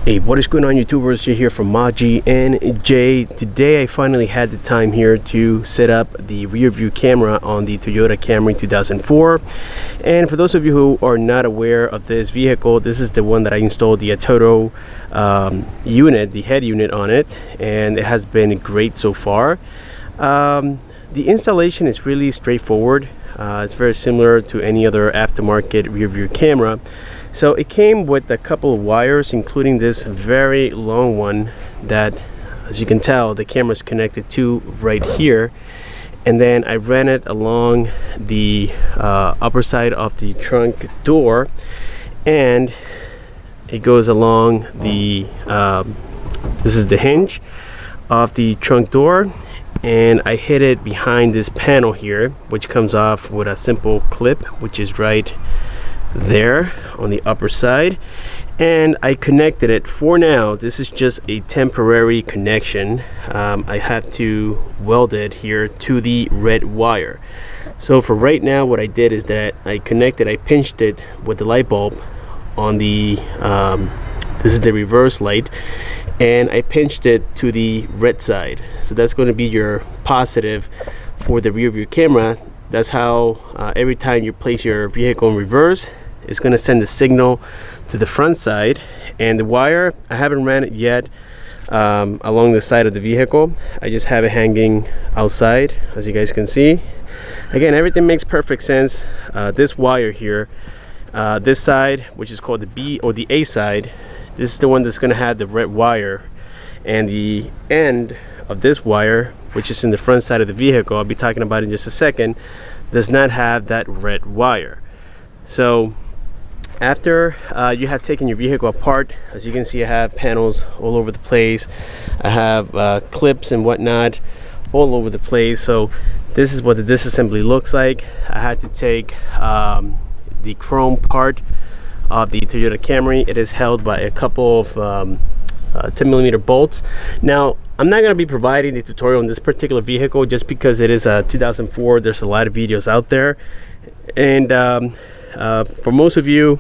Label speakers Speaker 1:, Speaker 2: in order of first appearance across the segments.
Speaker 1: Hey, what is going on, YouTubers? Jay here from Maji and Jay. Today I finally had the time here to set up the rear view camera on the Toyota Camry 2004. And for those of you who are not aware of this vehicle, this is the one that I installed the Atoto unit, the head unit on it, and it has been great so far. The installation is really straightforward. It's very similar to any other aftermarket rear view camera. So it came with a couple of wires, including this very long one that, as you can tell, the camera is connected to right here. And then I ran it along the upper side of the trunk door, and it goes along the this is the hinge of the trunk door, and I hid it behind this panel here, which comes off with a simple clip, which is right there on the upper side. And I connected it. For now, this is just a temporary connection. I have to weld it here to the red wire. So for right now, what I did is that I pinched it with the light bulb on the this is the reverse light, and I pinched it to the red side. So that's going to be your positive for the rear view camera. That's how every time you place your vehicle in reverse, it's going to send a signal to the front side. And the wire, I haven't ran it yet along the side of the vehicle. I just have it hanging outside, as you guys can see. Again, everything makes perfect sense. This wire here, this side, which is called the B or the A side, this is the one that's going to have the red wire, and the end of this wire, which is in the front side of the vehicle, I'll be talking about in just a second, does not have that red wire. So after you have taken your vehicle apart, as you can see, I have panels all over the place. I have clips and whatnot all over the place. So this is what the disassembly looks like. I had to take the chrome part of the Toyota Camry. It is held by a couple of 10mm bolts. Now, I'm not going to be providing the tutorial on this particular vehicle just because it is a 2004. There's a lot of videos out there, and for most of you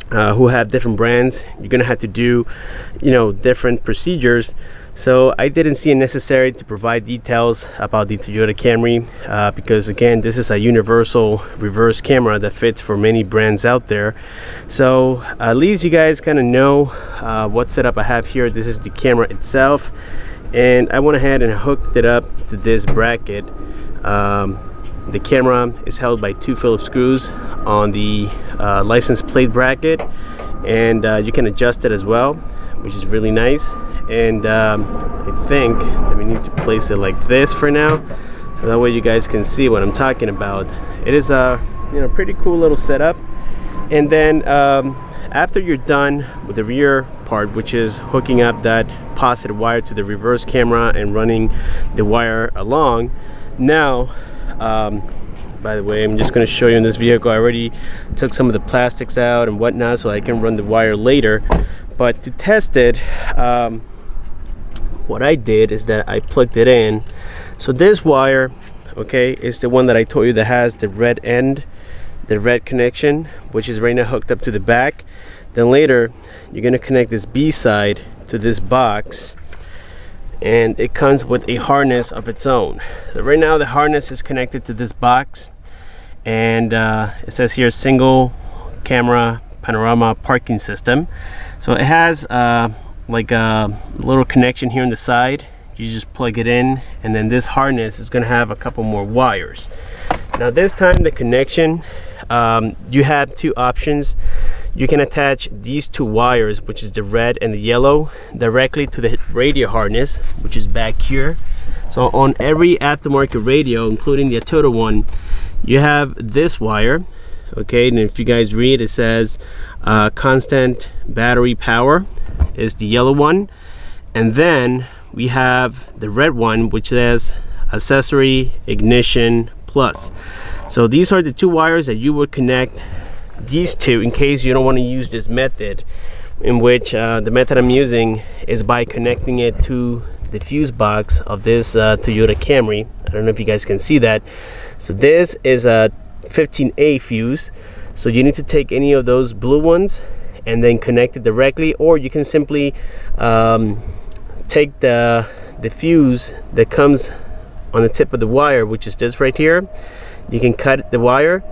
Speaker 1: who have different brands, you're going to have to do, different procedures. So I didn't see it necessary to provide details about the Toyota Camry because, again, this is a universal reverse camera that fits for many brands out there. So at least you guys kind of know what setup I have here. This is the camera itself, and I went ahead and hooked it up to this bracket. The camera is held by 2 Phillips screws on the license plate bracket, and you can adjust it as well, which is really nice. And I think that we need to place it like this for now, so that way you guys can see what I'm talking about. It is a pretty cool little setup. And then after you're done with the rear part, which is hooking up that positive wire to the reverse camera and running the wire along, now by the way, I'm just going to show you in this vehicle, I already took some of the plastics out and whatnot so I can run the wire later. But to test it, what I did is that I plugged it in. So this wire, okay, is the one that I told you that has the red end, the red connection, which is right now hooked up to the back. Then later you're going to connect this B side to this box, and it comes with a harness of its own. So right now the harness is connected to this box, and it says here single camera panorama parking system. So it has like a little connection here on the side. You just plug it in, and then this harness is going to have a couple more wires. Now this time the connection, you have 2 options. You can attach these 2 wires, which is the red and the yellow, directly to the radio harness, which is back here. So on every aftermarket radio, including the Atoto one, you have this wire, okay? And if you guys read, it says constant battery power is the yellow one, and then we have the red one, which says accessory ignition plus. So these are the 2 wires that you would connect these 2 in case you don't want to use this method, in which the method I'm using is by connecting it to the fuse box of this Toyota Camry. I don't know if you guys can see that. So this is a 15A fuse, so you need to take any of those blue ones and then connect it directly, or you can simply take the fuse that comes on the tip of the wire, which is this right here. You can cut the wire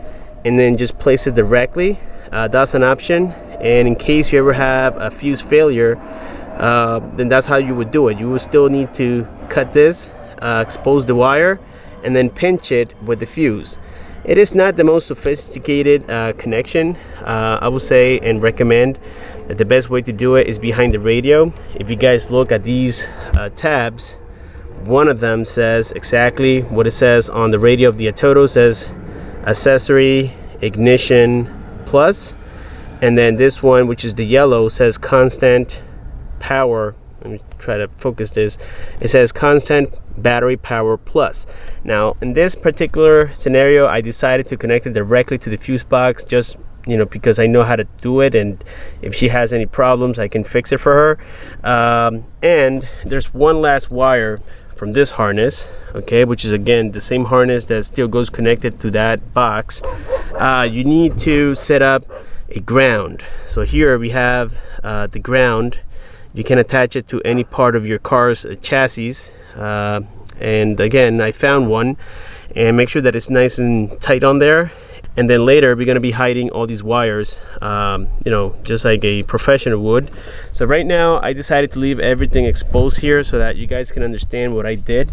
Speaker 1: and then just place it directly. That's an option, and in case you ever have a fuse failure, then that's how you would do it. You will still need to cut this, expose the wire, and then pinch it with the fuse. It is not the most sophisticated connection. I would say and recommend that the best way to do it is behind the radio. If you guys look at these tabs, one of them says exactly what it says on the radio of the Atoto. Says accessory ignition plus, and then this one, which is the yellow, says constant power. Let me try to focus this. It says constant battery power plus. Now in this particular scenario, I decided to connect it directly to the fuse box, just because I know how to do it, and if she has any problems I can fix it for her. And there's one last wire from this harness, okay, which is again the same harness that still goes connected to that box. You need to set up a ground. So here we have the ground. You can attach it to any part of your car's chassis, and again I found one, and make sure that it's nice and tight on there. And then later we're going to be hiding all these wires, just like a professional would. So right now I decided to leave everything exposed here so that you guys can understand what I did.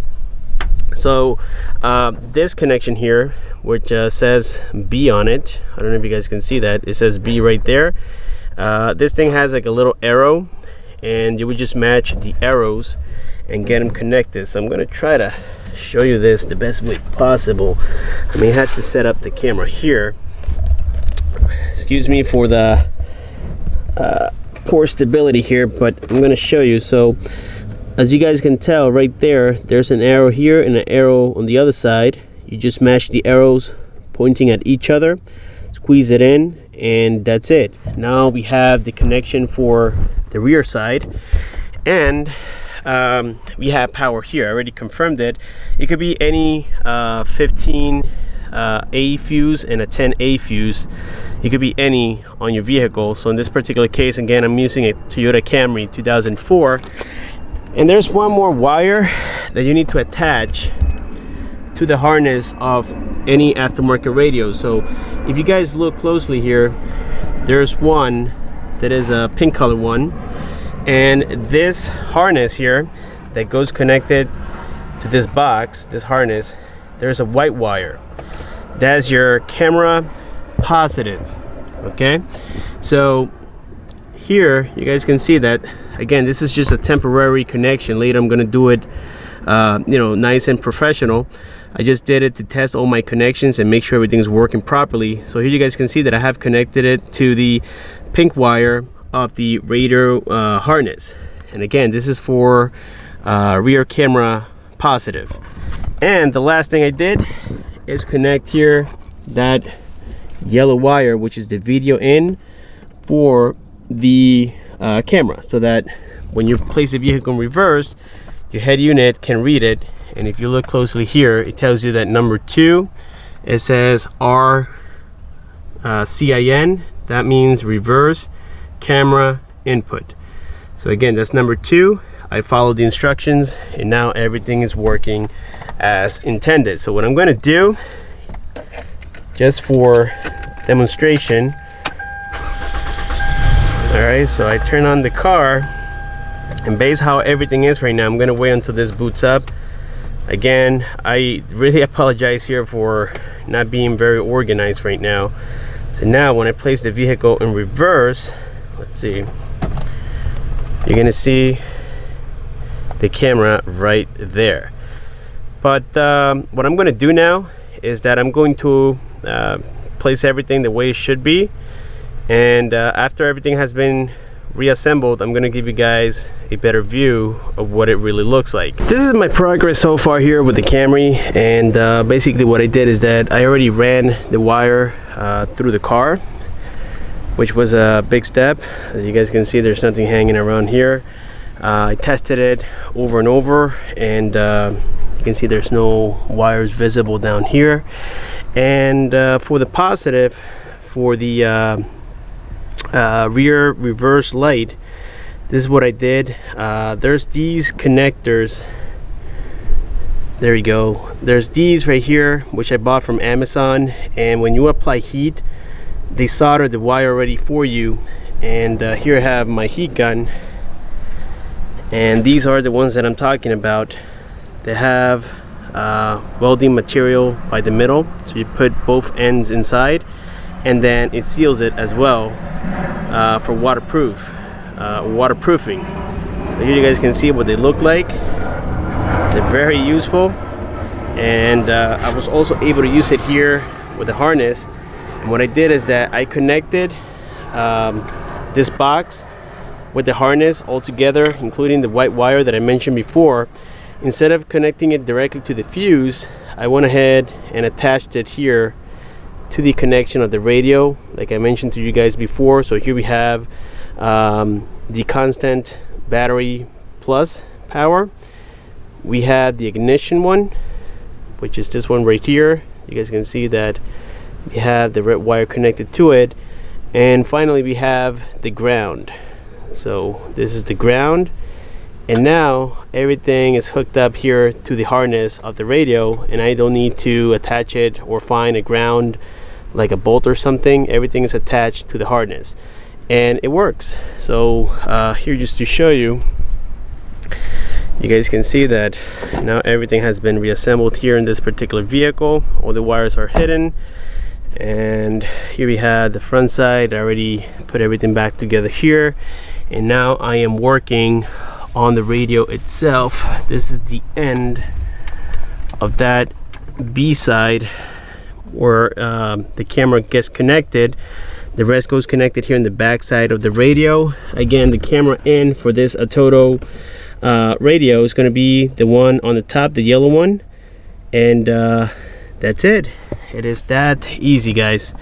Speaker 1: So this connection here, which says B on it, I don't know if you guys can see that, it says B right there. This thing has like a little arrow, and you would just match the arrows and get them connected. So I'm going to try to show you this the best way possible. I may have to set up the camera here. Excuse me for the poor stability here, but I'm going to show you. So as you guys can tell right there, there's an arrow here and an arrow on the other side. You just match the arrows pointing at each other, squeeze it in, and that's it. Now we have the connection for the rear side, and we have power here. I already confirmed it. It could be any 15A fuse and a 10A fuse. It could be any on your vehicle. So in this particular case, again, I'm using a Toyota Camry 2004, and there's one more wire that you need to attach to the harness of any aftermarket radio. So if you guys look closely here, there's one that is a pink color one, and this harness here that goes connected to this box, this harness, there's a white wire. That's your camera positive. Okay, so here you guys can see that again, this is just a temporary connection. Later I'm going to do it nice and professional. I just did it to test all my connections and make sure everything's working properly. So here you guys can see that I have connected it to the pink wire of the radar harness, and again, this is for rear camera positive. And the last thing I did is connect here that yellow wire, which is the video in for the camera, so that when you place the vehicle in reverse, your head unit can read it. And if you look closely here, it tells you that number 2, it says RCIN. That means reverse camera input. So again, that's number 2. I followed the instructions, and now everything is working as intended. So what I'm going to do, just for demonstration, all right, so I turn on the car, and based how everything is right now, I'm going to wait until this boots up. Again, I really apologize here for not being very organized right now. So now when I place the vehicle in reverse, let's see, you're gonna see the camera right there. But what I'm gonna do now is that I'm going to place everything the way it should be, and after everything has been reassembled, I'm gonna give you guys a better view of what it really looks like. This is my progress so far here with the Camry, and basically what I did is that I already ran the wire through the car, which was a big step. As you guys can see, there's something hanging around here. I tested it over and over, and you can see there's no wires visible down here. And for the positive, for the rear reverse light, this is what I did. There's these connectors. There you go. There's these right here, which I bought from Amazon, and when you apply heat, they solder the wire already for you. And here I have my heat gun, and these are the ones that I'm talking about. They have welding material by the middle, so you put both ends inside, and then it seals it as well for waterproofing. So here you guys can see what they look like. They're very useful, and I was also able to use it here with the harness. And what I did is that I connected this box with the harness all together, including the white wire that I mentioned before. Instead of connecting it directly to the fuse, I went ahead and attached it here to the connection of the radio, like I mentioned to you guys before. So here we have the constant battery plus power. We have the ignition one, which is this one right here. You guys can see that we have the red wire connected to it. And finally we have the ground. So this is the ground, and now everything is hooked up here to the harness of the radio, and I don't need to attach it or find a ground like a bolt or something. Everything is attached to the harness and it works. So here, just to show you, you guys can see that now everything has been reassembled here in this particular vehicle. All the wires are hidden, and here we have the front side. I already put everything back together here, and now I am working on the radio itself. This is the end of that B side where the camera gets connected. The rest goes connected here in the back side of the radio. Again, the camera in for this Atoto radio is going to be the one on the top, the yellow one, and that's it. It is that easy, guys.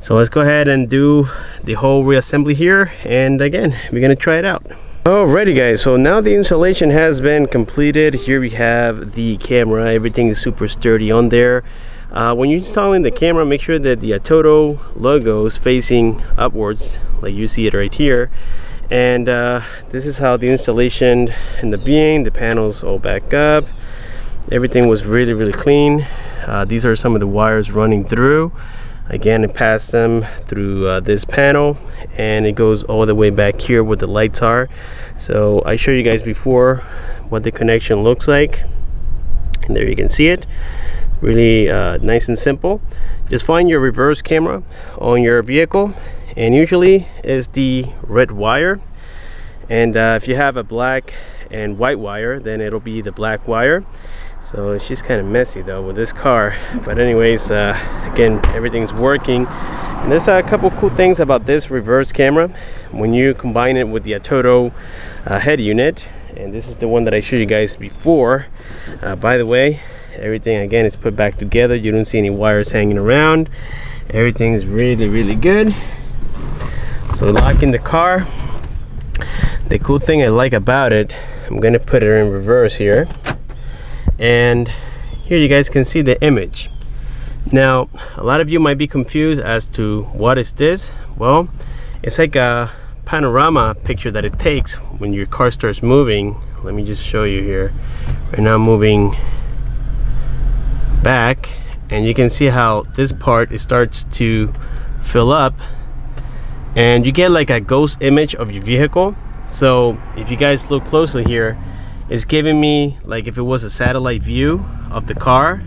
Speaker 1: So let's go ahead and do the whole reassembly here, and again, we're gonna try it out. Alrighty guys, so now the installation has been completed. Here we have the camera. Everything is super sturdy on there. When you're installing the camera, make sure that the Atoto logo is facing upwards, like you see it right here. And this is how the installation in the being. The panels all back up. Everything was really clean. These are some of the wires running through. Again, it passed them through this panel, and it goes all the way back here where the lights are. So I showed you guys before what the connection looks like, and there you can see it. Really nice and simple. Just find your reverse camera on your vehicle, and usually is the red wire, and if you have a black and white wire, then it'll be the black wire. So it's just kind of messy though with this car, but anyways, again, everything's working. And there's a couple cool things about this reverse camera when you combine it with the Atoto head unit, and this is the one that I showed you guys before. By the way, everything again is put back together. You don't see any wires hanging around. Everything is really good. So locking the car, the cool thing I like about it, I'm gonna put it in reverse here, and here you guys can see the image. Now a lot of you might be confused as to what is this. Well, it's like a panorama picture that it takes when your car starts moving. Let me just show you here. Right now I'm moving back, and you can see how this part, it starts to fill up, and you get like a ghost image of your vehicle. So if you guys look closely here, it's giving me like if it was a satellite view of the car,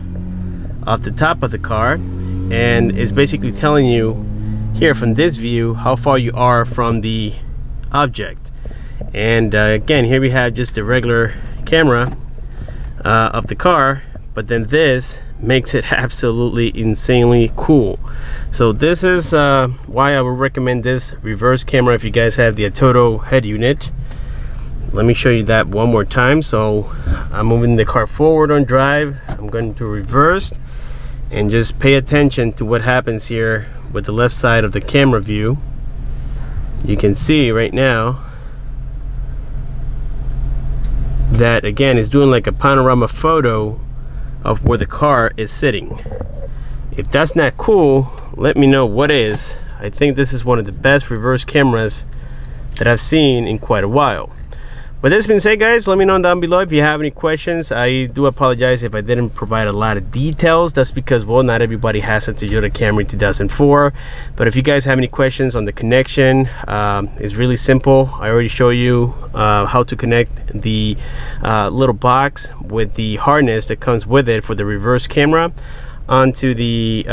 Speaker 1: off the top of the car, and it's basically telling you here from this view how far you are from the object. And again, here we have just the regular camera of the car, but then this makes it absolutely insanely cool. So this is why I would recommend this reverse camera if you guys have the Atoto head unit. Let me show you that one more time. So I'm moving the car forward on drive, I'm going to reverse, and just pay attention to what happens here with the left side of the camera view. You can see right now that again is doing like a panorama photo of where the car is sitting. If that's not cool, let me know what is. I think this is one of the best reverse cameras that I've seen in quite a while. But this being said, guys, let me know down below if you have any questions. I do apologize if I didn't provide a lot of details. That's because, well, not everybody has a Toyota Camry 2004. But if you guys have any questions on the connection, it's really simple. I already showed you how to connect the little box with the harness that comes with it for the reverse camera onto the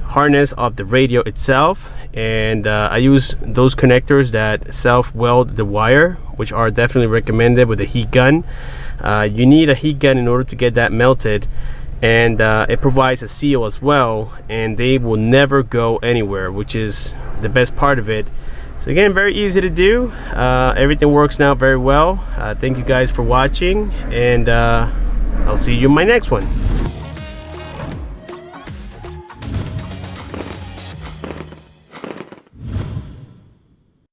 Speaker 1: harness of the radio itself. And I use those connectors that self-weld the wire, which are definitely recommended with a heat gun. You need a heat gun in order to get that melted, and it provides a seal as well, and they will never go anywhere, which is the best part of it. So again, very easy to do. Everything works now very well. Thank you guys for watching, and I'll see you in my next one.